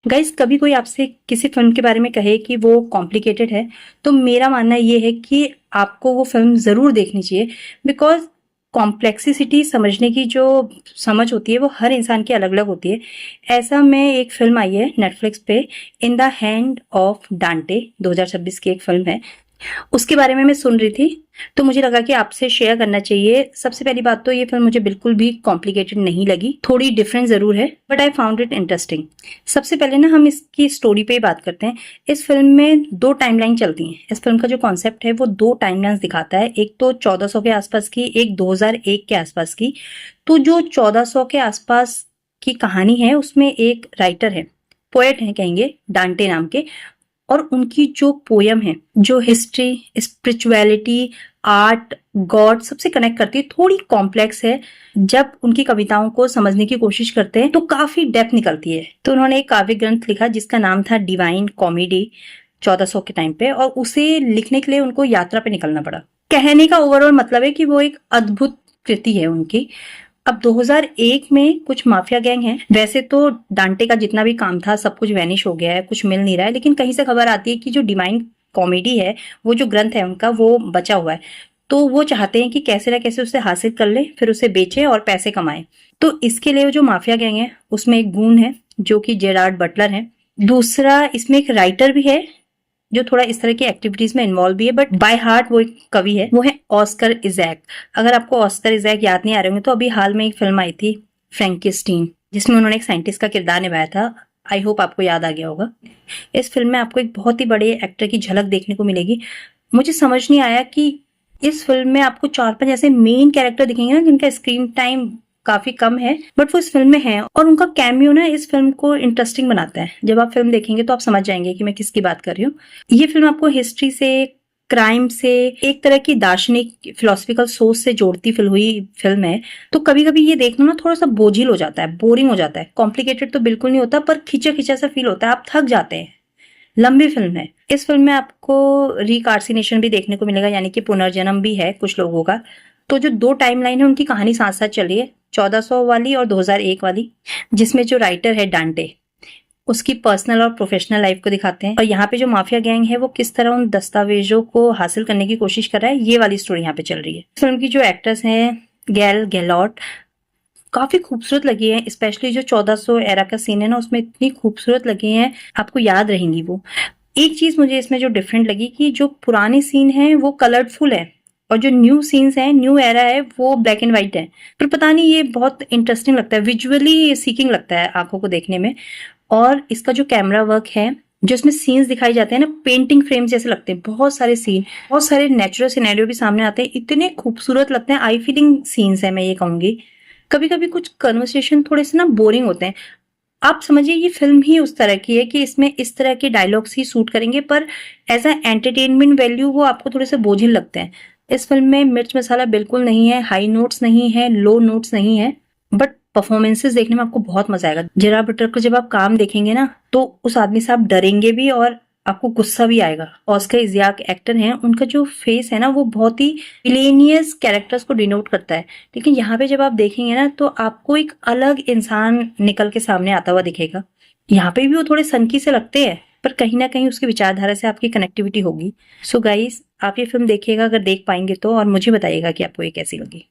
Guys, कभी कोई आपसे किसी फिल्म के बारे में कहे कि वो कॉम्प्लिकेटेड है, तो मेरा मानना ये है कि आपको वो फिल्म ज़रूर देखनी चाहिए। बिकॉज़ कॉम्प्लेक्सिसिटी समझने की जो समझ होती है वो हर इंसान की अलग-अलग होती है। ऐसा में एक फ़िल्म आई है नेटफ्लिक्स पे, इन द हैंड ऑफ डांटे, 2026 की एक फ़िल्म है। उसके बारे में मैं सुन रही थी, तो मुझे लगा कि आपसे शेयर करना चाहिए। सबसे पहली बात तो ये फिल्म मुझे बिल्कुल भी कॉम्प्लिकेटेड नहीं लगी, थोड़ी डिफरेंट ज़रूर है, but I found it interesting. सबसे पहले ना हम इसकी स्टोरी पे ही बात करते हैं। इस फिल्म में 2 टाइमलाइन चलती हैं। इस फिल्म का जो कॉन्सेप्ट है वो 2 टाइमलाइन्स दिखाता है, एक तो 1400 के आसपास की, एक 2001 के आसपास की। तो जो 1400 के आसपास की कहानी है उसमें एक राइटर है, पोएट हैं कहेंगे, डांटे नाम के। और उनकी जो पोयम है, जो हिस्ट्री, स्पिरिचुअलिटी, आर्ट, गॉड सबसे कनेक्ट करती है, थोड़ी कॉम्प्लेक्स है। जब उनकी कविताओं को समझने की कोशिश करते हैं तो काफी डेप्थ निकलती है। तो उन्होंने एक काव्य ग्रंथ लिखा जिसका नाम था डिवाइन कॉमेडी 1400 के टाइम पे, और उसे लिखने के लिए उनको यात्रा पे निकलना पड़ा। कहने का ओवरऑल मतलब है कि वो एक अद्भुत कृति है उनकी। अब 2001 में कुछ माफिया गैंग है। वैसे तो डांटे का जितना भी काम था सब कुछ वैनिश हो गया है, कुछ मिल नहीं रहा है, लेकिन कहीं से खबर आती है कि जो डिवाइन कॉमेडी है, वो जो ग्रंथ है उनका, वो बचा हुआ है। तो वो चाहते हैं कि कैसे ना कैसे उसे हासिल कर ले, फिर उसे बेचे और पैसे कमाए। तो इसके लिए जो माफिया गैंग है उसमें एक गून है जो कि जेरार्ड बटलर है। दूसरा, इसमें एक राइटर भी है जो थोड़ा इस तरह की एक्टिविटीज में इन्वॉल्व भी है, बट बाय हार्ट वो एक कवि है, वो है ऑस्कर इजैक। अगर आपको ऑस्कर इजैक याद नहीं आ रहे होंगे तो अभी हाल में एक फिल्म आई थी फ्रैंकेस्टीन, जिसमें उन्होंने एक साइंटिस्ट का किरदार निभाया था। आई होप आपको याद आ गया होगा। इस फिल्म में आपको एक बहुत ही बड़े एक्टर की झलक देखने को मिलेगी। मुझे समझ नहीं आया कि इस फिल्म में आपको 4-5 ऐसे मेन कैरेक्टर दिखेंगे ना जिनका स्क्रीन टाइम काफी कम है, बट वो इस फिल्म में है, और उनका कैमियो ना इस फिल्म को इंटरेस्टिंग बनाता है। जब आप फिल्म देखेंगे तो आप समझ जाएंगे कि मैं किसकी बात कर रही हूँ। ये फिल्म आपको हिस्ट्री से, क्राइम से, एक तरह की दार्शनिक फिलोसफिकल सोच से जोड़ती फिल्म है। तो कभी कभी ये देखना ना थोड़ा सा बोझिल हो जाता है, बोरिंग हो जाता है। कॉम्प्लिकेटेड तो बिल्कुल नहीं होता, पर खिंचा खिंचा सा फील होता है, आप थक जाते हैं। लंबी फिल्म है। इस फिल्म में आपको रिकार्सिनेशन भी देखने को मिलेगा, यानी कि पुनर्जन्म भी है कुछ लोगों का। तो जो 2 टाइमलाइन है उनकी कहानी साथ साथ चल रही है, 1400 वाली और 2001 वाली, जिसमें जो राइटर है डांटे, उसकी पर्सनल और प्रोफेशनल लाइफ को दिखाते हैं। और यहाँ पे जो माफिया गैंग है वो किस तरह उन दस्तावेजों को हासिल करने की कोशिश कर रहा है, ये वाली स्टोरी यहाँ पे चल रही है। फिल्म की जो एक्ट्रेस हैं, गैल गैलॉट, काफी खूबसूरत लगी है। स्पेशली जो 1400 एरा का सीन है ना, उसमें इतनी खूबसूरत लगी है, आपको याद रहेंगी वो। एक चीज मुझे इसमें जो डिफरेंट लगी कि जो पुराने सीन है वो कलरफुल है, और जो न्यू सीन्स हैं, न्यू एरा है, वो ब्लैक एंड व्हाइट है। पर पता नहीं, ये बहुत इंटरेस्टिंग लगता है, विजुअली सीकिंग लगता है आंखों को देखने में। और इसका जो कैमरा वर्क है, जो इसमें सीन्स दिखाई जाते हैं ना, पेंटिंग फ्रेम जैसे लगते हैं। बहुत सारे सीन, बहुत सारे नेचुरल सिनेरियो भी सामने आते हैं, इतने खूबसूरत लगते हैं। आई फीलिंग सीन्स है, मैं ये कहूंगी। कभी कभी कुछ कन्वर्सेशन थोड़े से ना बोरिंग होते हैं। आप समझिए ये फिल्म ही उस तरह की है कि इसमें इस तरह के डायलॉग्स ही सूट करेंगे, पर एज अ एंटरटेनमेंट वैल्यू वो आपको थोड़े से बोझिल लगते हैं। इस फिल्म में मिर्च मसाला बिल्कुल नहीं है, हाई नोट्स नहीं है, लो नोट्स नहीं है, बट परफॉर्मेंसेस देखने में आपको बहुत मजा आएगा। जेरा बटर को जब आप काम देखेंगे ना, तो उस आदमी से आप डरेंगे भी और आपको गुस्सा भी आएगा। ऑस्कर इज़ाक एक्टर हैं, उनका जो फेस है ना वो बहुत ही विलेनियस कैरेक्टर्स को डिनोट करता है। लेकिन यहाँ पे जब आप देखेंगे ना तो आपको एक अलग इंसान निकल के सामने आता हुआ दिखेगा। यहाँ पे भी वो थोड़े सनकी से लगते हैं, पर कहीं ना कहीं उसकी विचारधारा से आपकी कनेक्टिविटी होगी। सो गाइस, आप ये फिल्म देखिएगा अगर देख पाएंगे तो, और मुझे बताइएगा कि आपको ये कैसी लगी।